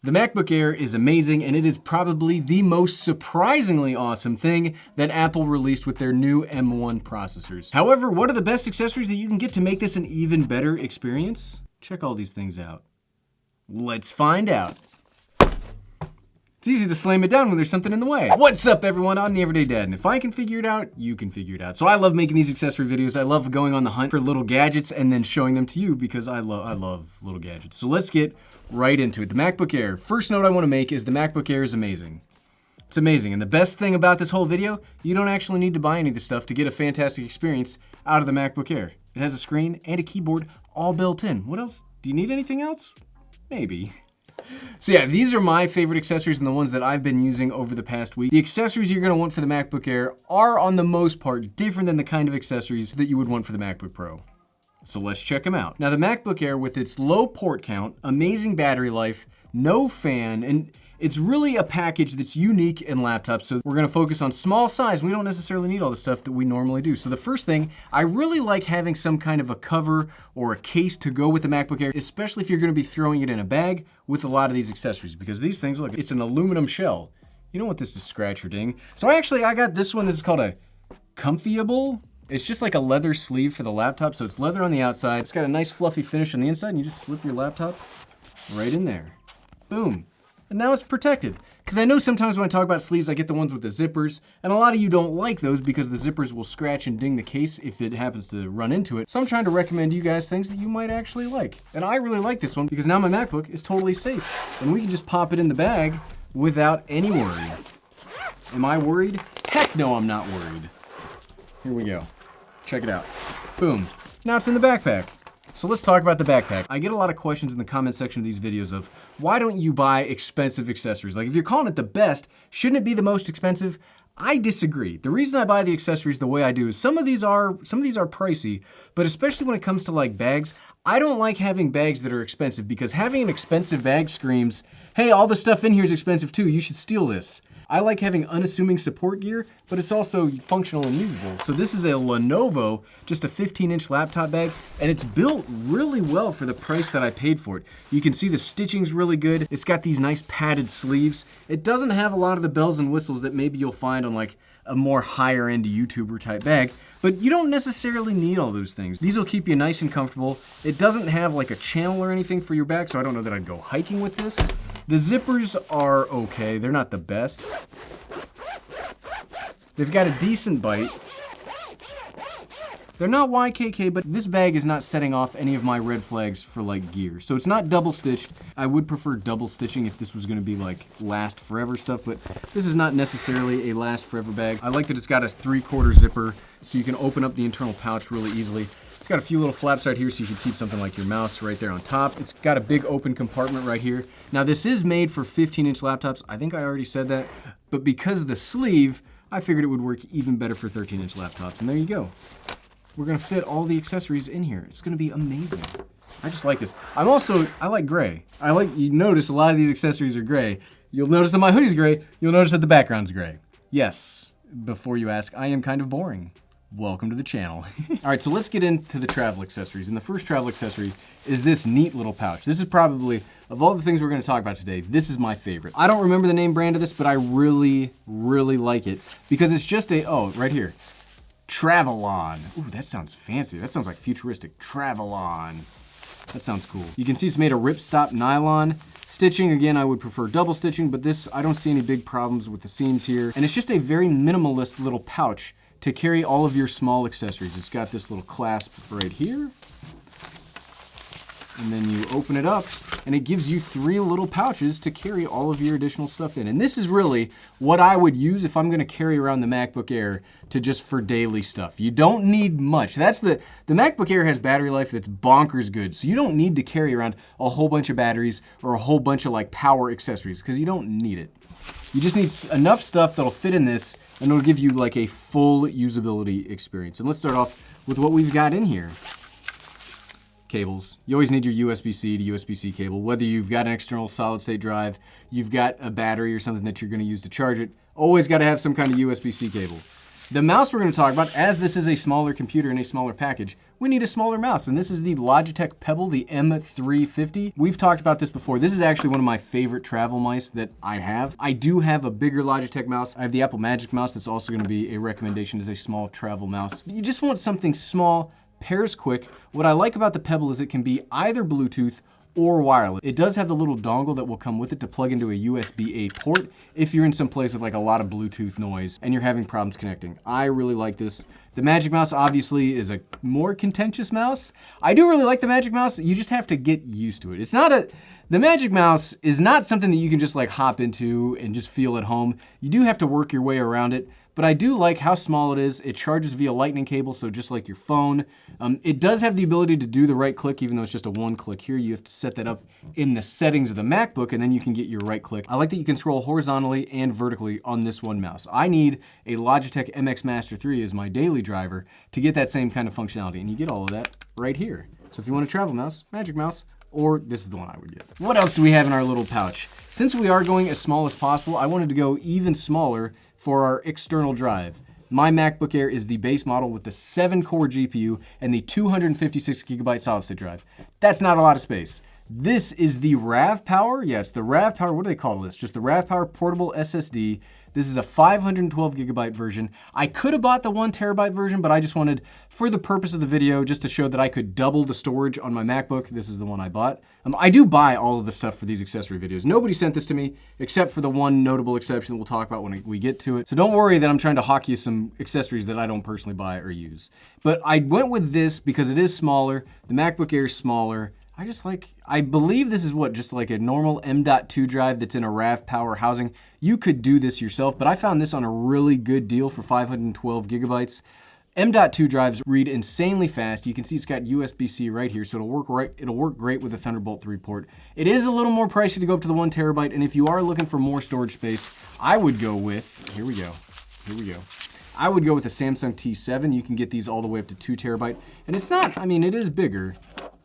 The MacBook Air is amazing, and it is probably the most surprisingly awesome thing that Apple released with their new M1 processors. However, what are the best accessories that you can get to make this an even better experience? Check all these things out. Let's find out. It's easy to slam it down when there's something in the way. What's up, everyone? I'm the Everyday Dad, and if I can figure it out, you can figure it out. So I love making these accessory videos. I love going on the hunt for little gadgets and then showing them to you because I love little gadgets. So let's get right into it. The MacBook Air. First note I want to make is the MacBook Air is amazing. It's amazing, and the best thing about this whole video, you don't actually need to buy any of this stuff to get a fantastic experience out of the MacBook Air. It has a screen and a keyboard all built in. What else? Do you need anything else? Maybe. So yeah, these are my favorite accessories and the ones that I've been using over the past week. The accessories you're gonna want for the MacBook Air are, on the most part, different than the kind of accessories that you would want for the MacBook Pro. So let's check them out. Now the MacBook Air, with its low port count, amazing battery life, no fan, and it's really a package that's unique in laptops. So we're gonna focus on small size. We don't necessarily need all the stuff that we normally do. So the first thing, I really like having some kind of a cover or a case to go with the MacBook Air, especially if you're gonna be throwing it in a bag with a lot of these accessories, because these things, look, it's an aluminum shell. You don't want this to scratch or ding. So I got this one. This is called a Comfyable. It's just like a leather sleeve for the laptop. So it's leather on the outside. It's got a nice fluffy finish on the inside, and you just slip your laptop right in there. Boom. And now it's protected. Because I know sometimes when I talk about sleeves, I get the ones with the zippers, and a lot of you don't like those because the zippers will scratch and ding the case if it happens to run into it. So I'm trying to recommend you guys things that you might actually like. And I really like this one because now my MacBook is totally safe. And we can just pop it in the bag without any worry. Am I worried? Heck no, I'm not worried. Here we go. Check it out. Boom. Now it's in the backpack. So let's talk about the backpack. I get a lot of questions in the comment section of these videos of, why don't you buy expensive accessories? Like, if you're calling it the best, shouldn't it be the most expensive? I disagree. The reason I buy the accessories the way I do is some of these are pricey, but especially when it comes to like bags, I don't like having bags that are expensive because having an expensive bag screams, hey, all the stuff in here is expensive too, you should steal this. I like having unassuming support gear, but it's also functional and usable. So this is a Lenovo, just a 15-inch laptop bag, and it's built really well for the price that I paid for it. You can see the stitching's really good. It's got these nice padded sleeves. It doesn't have a lot of the bells and whistles that maybe you'll find on like a more higher end YouTuber type bag, but you don't necessarily need all those things. These will keep you nice and comfortable. It doesn't have like a channel or anything for your back, so I don't know that I'd go hiking with this. The zippers are okay, they're not the best. They've got a decent bite. They're not YKK, but this bag is not setting off any of my red flags for like gear. So it's not double stitched. I would prefer double stitching if this was gonna be like last forever stuff, but this is not necessarily a last forever bag. I like that it's got a 3/4 zipper, so you can open up the internal pouch really easily. It's got a few little flaps right here so you can keep something like your mouse right there on top. It's got a big open compartment right here. Now this is made for 15-inch laptops. I think I already said that, but because of the sleeve, I figured it would work even better for 13-inch laptops, and there you go. We're gonna fit all the accessories in here. It's gonna be amazing. I just like this. I like gray. You notice a lot of these accessories are gray. You'll notice that my hoodie's gray. You'll notice that the background's gray. Yes, before you ask, I am kind of boring. Welcome to the channel. All right, so let's get into the travel accessories. And the first travel accessory is this neat little pouch. This is probably, of all the things we're gonna talk about today, this is my favorite. I don't remember the name brand of this, but I really, really like it because it's just right here. Travelon. Ooh, that sounds fancy. That sounds like futuristic. Travelon. That sounds cool. You can see it's made of ripstop nylon. Stitching, again, I would prefer double stitching, but this, I don't see any big problems with the seams here. And it's just a very minimalist little pouch to carry all of your small accessories. It's got this little clasp right here. And then you open it up, and it gives you 3 little pouches to carry all of your additional stuff in. And this is really what I would use if I'm gonna carry around the MacBook Air for daily stuff. You don't need much. The MacBook Air has battery life that's bonkers good, so you don't need to carry around a whole bunch of batteries or a whole bunch of like power accessories, because you don't need it. You just need enough stuff that'll fit in this, and it'll give you like a full usability experience. And let's start off with what we've got in here. Cables. You always need your USB-C to USB-C cable, whether you've got an external solid-state drive, you've got a battery or something that you're gonna use to charge it, always gotta have some kind of USB-C cable. The mouse we're going to talk about, as this is a smaller computer in a smaller package, we need a smaller mouse, and this is the Logitech Pebble, the M350. We've talked about this before. This is actually one of my favorite travel mice that I have. I do have a bigger Logitech mouse. I have the Blackmagic mouse that's also going to be a recommendation as a small travel mouse. You just want something small, pairs quick. What I like about the Pebble is it can be either Bluetooth or wireless. It does have the little dongle that will come with it to plug into a USB-A port if you're in some place with like a lot of Bluetooth noise and you're having problems connecting. I really like this. The Magic Mouse obviously is a more contentious mouse. I do really like the Magic Mouse. You just have to get used to it. The Magic Mouse is not something that you can just like hop into and just feel at home. You do have to work your way around it. But I do like how small it is. It charges via lightning cable, so just like your phone. It does have the ability to do the right click, even though it's just a one click here. You have to set that up in the settings of the MacBook, and then you can get your right click. I like that you can scroll horizontally and vertically on this one mouse. I need a Logitech MX Master 3 as my daily driver to get that same kind of functionality, and you get all of that right here. So if you want a travel mouse, Magic Mouse, or this is the one I would get. What else do we have in our little pouch? Since we are going as small as possible, I wanted to go even smaller for our external drive. My MacBook Air is the base model with the 7-core GPU and the 256GB solid state drive. That's not a lot of space. This is the RavPower. Yeah, it's the RavPower. What do they call this? Just the RavPower portable SSD. This is a 512GB version. I could have bought the 1TB version, but I just wanted, for the purpose of the video, just to show that I could double the storage on my MacBook. This is the one I bought. I do buy all of the stuff for these accessory videos. Nobody sent this to me, except for the one notable exception that we'll talk about when we get to it. So don't worry that I'm trying to hawk you some accessories that I don't personally buy or use. But I went with this because it is smaller. The MacBook Air is smaller. I believe this is just like a normal M.2 drive that's in a RavPower housing. You could do this yourself, but I found this on a really good deal for 512GB. M.2 drives read insanely fast. You can see it's got USB-C right here, so it'll work great with a Thunderbolt 3 port. It is a little more pricey to go up to the 1TB, and if you are looking for more storage space, I would go with, here we go. I would go with a Samsung T7. You can get these all the way up to 2TB, and it's not, it is bigger,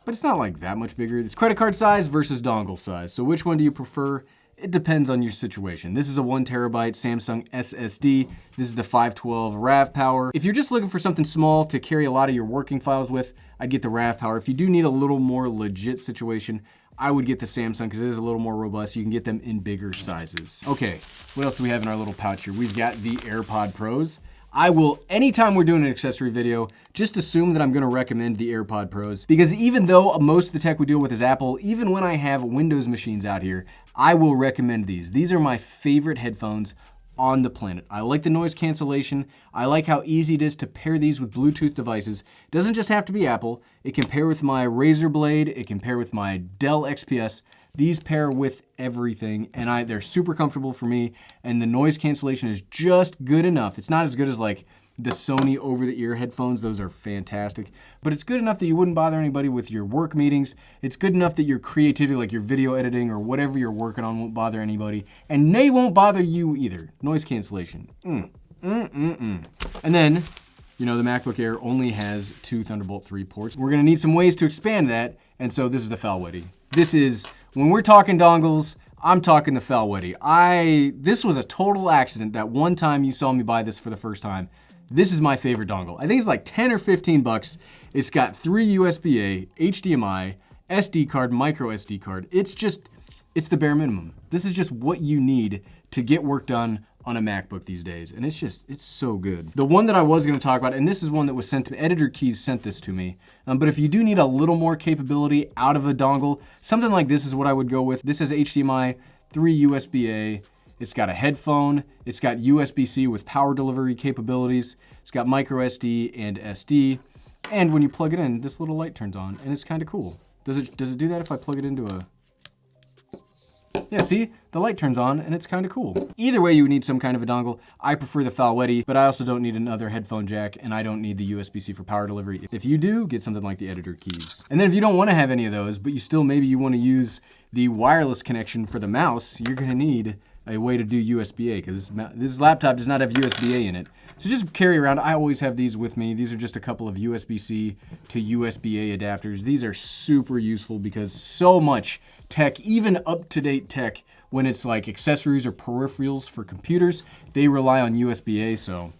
but it's not like that much bigger. It's credit card size versus dongle size. So which one do you prefer? It depends on your situation. This is a 1TB Samsung SSD. This is the 512 RavPower. If you're just looking for something small to carry a lot of your working files with, I'd get the RavPower. If you do need a little more legit situation, I would get the Samsung because it is a little more robust. You can get them in bigger sizes. Okay, what else do we have in our little pouch here? We've got the AirPod Pros. I will, anytime we're doing an accessory video, just assume that I'm gonna recommend the AirPod Pros, because even though most of the tech we deal with is Apple, even when I have Windows machines out here, I will recommend these. These are my favorite headphones on the planet. I like the noise cancellation. I like how easy it is to pair these with Bluetooth devices. It doesn't just have to be Apple. It can pair with my Razer Blade. It can pair with my Dell XPS. These pair with everything, and they're super comfortable for me, and the noise cancellation is just good enough. It's not as good as like the Sony over-the-ear headphones. Those are fantastic, but it's good enough that you wouldn't bother anybody with your work meetings. It's good enough that your creativity, like your video editing or whatever you're working on, won't bother anybody, and they won't bother you either. Noise cancellation. And then, the MacBook Air only has 2 Thunderbolt 3 ports. We're gonna need some ways to expand that, and so this is the Falwedi. This is, when we're talking dongles, I'm talking the Falwedi. This was a total accident that one time you saw me buy this for the first time. This is my favorite dongle. I think it's like 10 or 15 bucks. It's got 3 USB-A, HDMI, SD card, micro SD card. It's the bare minimum. This is just what you need to get work done on a MacBook these days, and it's so good. The one that I was gonna talk about, and this is one that was sent to me, Editor Keys sent this to me, but if you do need a little more capability out of a dongle, something like this is what I would go with. This has HDMI, 3 USB-A, it's got a headphone, it's got USB-C with power delivery capabilities, it's got micro SD and SD, and when you plug it in, this little light turns on, and it's kind of cool. Does it do that if I plug it into a... Yeah, see? The light turns on and it's kind of cool. Either way, you would need some kind of a dongle. I prefer the Falwedi, but I also don't need another headphone jack, and I don't need the USB-C for power delivery. If you do, get something like the Editor Keys. And then if you don't want to have any of those, but maybe you want to use the wireless connection for the mouse, you're gonna need a way to do USB-A, because this laptop does not have USB-A in it. So just carry around, I always have these with me. These are just a couple of USB-C to USB-A adapters. These are super useful because so much tech, even up-to-date tech, when it's like accessories or peripherals for computers, they rely on USB-A, so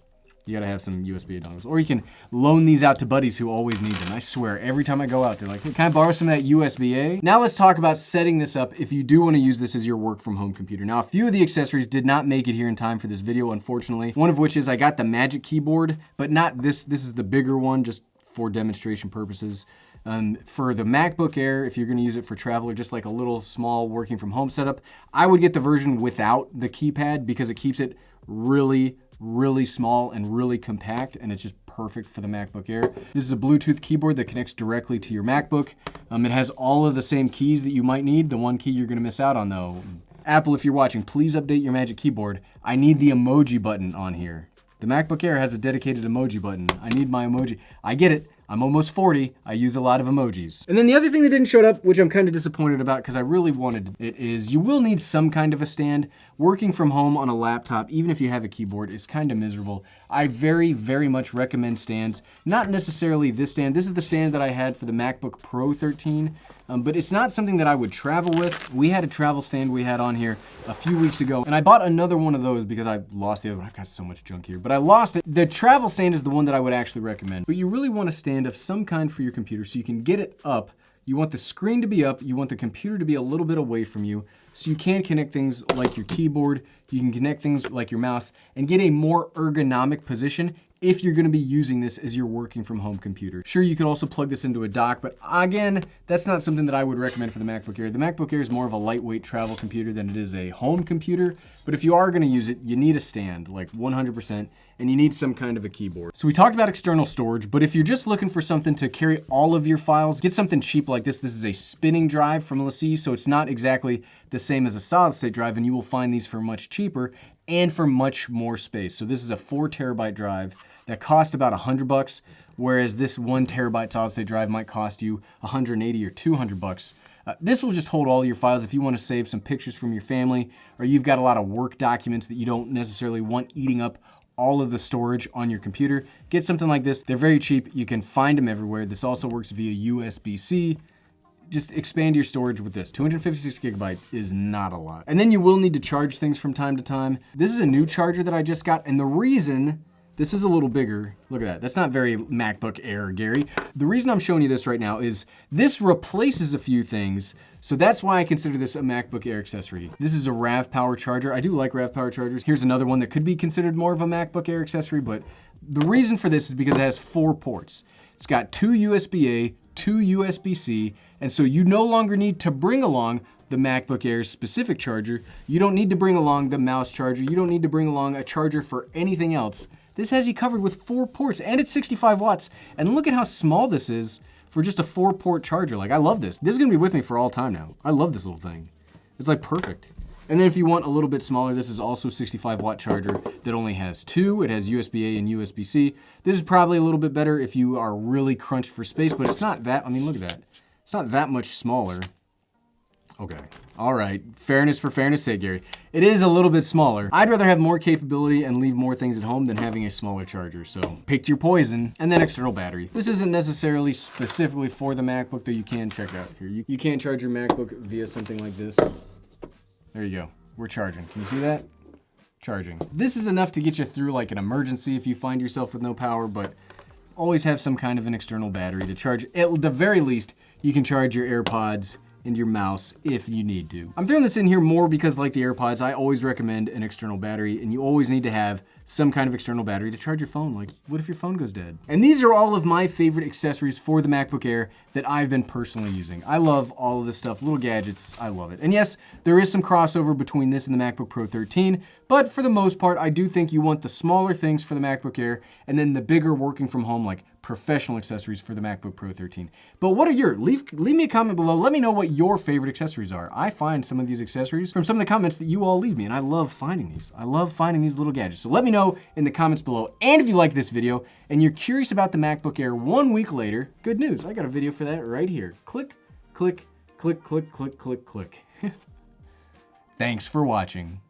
You gotta have some USB dongles. Or you can loan these out to buddies who always need them. I swear, every time I go out, they're like, hey, can I borrow some of that USB-A? Now let's talk about setting this up if you do wanna use this as your work from home computer. Now, a few of the accessories did not make it here in time for this video, unfortunately. One of which is I got the Magic Keyboard, but not this. This is the bigger one, just for demonstration purposes. For the MacBook Air, if you're gonna use it for travel or just like a little small working from home setup, I would get the version without the keypad because it keeps it really small and really compact, and it's just perfect for the MacBook Air. This is a Bluetooth keyboard that connects directly to your MacBook. It has all of the same keys that you might need. The one key you're gonna miss out on though, Apple, if you're watching, please update your Magic Keyboard. I need the emoji button on here. The MacBook Air has a dedicated emoji button. I need my emoji. I get it. I'm almost 40. I use a lot of emojis. And then the other thing that didn't show up, which I'm kind of disappointed about because I really wanted it, is you will need some kind of a stand. Working from home on a laptop, even if you have a keyboard, is kind of miserable. I very much recommend stands. Not necessarily this stand. This is the stand that I had for the MacBook Pro 13, but it's not something that I would travel with. We had a travel stand we had on here a few weeks ago, and I bought another one of those because I lost the other one. I've got so much junk here, but I lost it. The travel stand is the one that I would actually recommend, but you really want a stand of some kind for your computer so you can get it up. You want the screen to be up, you want the computer to be a little bit away from you, so you can connect things like your keyboard, you can connect things like your mouse, and get a more ergonomic position if you're gonna be using this as your working from home computer. Sure, you could also plug this into a dock, but again, that's not something that I would recommend for the MacBook Air. The MacBook Air is more of a lightweight travel computer than it is a home computer, but if you are gonna use it, you need a stand, like 100%, and you need some kind of a keyboard. So we talked about external storage, but if you're just looking for something to carry all of your files, get something cheap like this. This is a spinning drive from LaCie, so it's not exactly the same as a solid state drive, and you will find these for much cheaper and for much more space. So this is a 4 terabyte drive that cost about $100, whereas this 1 terabyte solid state drive might cost you $180 or $200. This will just hold all your files if you want to save some pictures from your family, or you've got a lot of work documents that you don't necessarily want eating up all of the storage on your computer. Get something like this. They're very cheap. You can find them everywhere. This also works via USB-C. Just expand your storage with this. 256 gigabyte is not a lot. And then you will need to charge things from time to time. This is a new charger that I just got, and the reason this is a little bigger, look at that. That's not very MacBook Air, Gary. The reason I'm showing you this right now is this replaces a few things, so that's why I consider this a MacBook Air accessory. This is a RavPower Charger. I do like RavPower Chargers. Here's another one that could be considered more of a MacBook Air accessory, but the reason for this is because it has 4 ports. It's got 2 USB-A, 2 USB-C, and so you no longer need to bring along the MacBook Air's specific charger. You don't need to bring along the mouse charger. You don't need to bring along a charger for anything else. This has you covered with 4 ports, and it's 65 watts. And look at how small this is for just a 4-port charger. Like, I love this. This is gonna be with me for all time now. I love this little thing. It's like perfect. And then if you want a little bit smaller, this is also a 65 watt charger that only has 2. It has USB-A and USB-C. This is probably a little bit better if you are really crunched for space, but it's not that, I mean, look at that. It's not that much smaller. Okay, all right, fairness for fairness sake, Gary. It is a little bit smaller. I'd rather have more capability and leave more things at home than having a smaller charger, so pick your poison. And then external battery. This isn't necessarily specifically for the MacBook, though you can check out here. You can charge your MacBook via something like this. There you go, we're charging. Can you see that? Charging. This is enough to get you through like an emergency if you find yourself with no power, but always have some kind of an external battery to charge. At the very least, you can charge your AirPods and your mouse if you need to. I'm throwing this in here more because, like the AirPods, I always recommend an external battery, and you always need to have some kind of external battery to charge your phone. Like, what if your phone goes dead? And these are all of my favorite accessories for the MacBook Air that I've been personally using. I love all of this stuff, little gadgets, I love it. And yes, there is some crossover between this and the MacBook Pro 13, but for the most part, I do think you want the smaller things for the MacBook Air, and then the bigger working from home, like professional accessories for the MacBook Pro 13. But what are your, leave me a comment below. Let me know what your favorite accessories are. I find some of these accessories from some of the comments that you all leave me, and I love finding these. I love finding these little gadgets. So let me know in the comments below. And if you like this video and you're curious about the MacBook Air 1 week later, good news, I got a video for that right here. Click, click, click, click, click, click, click. Thanks for watching.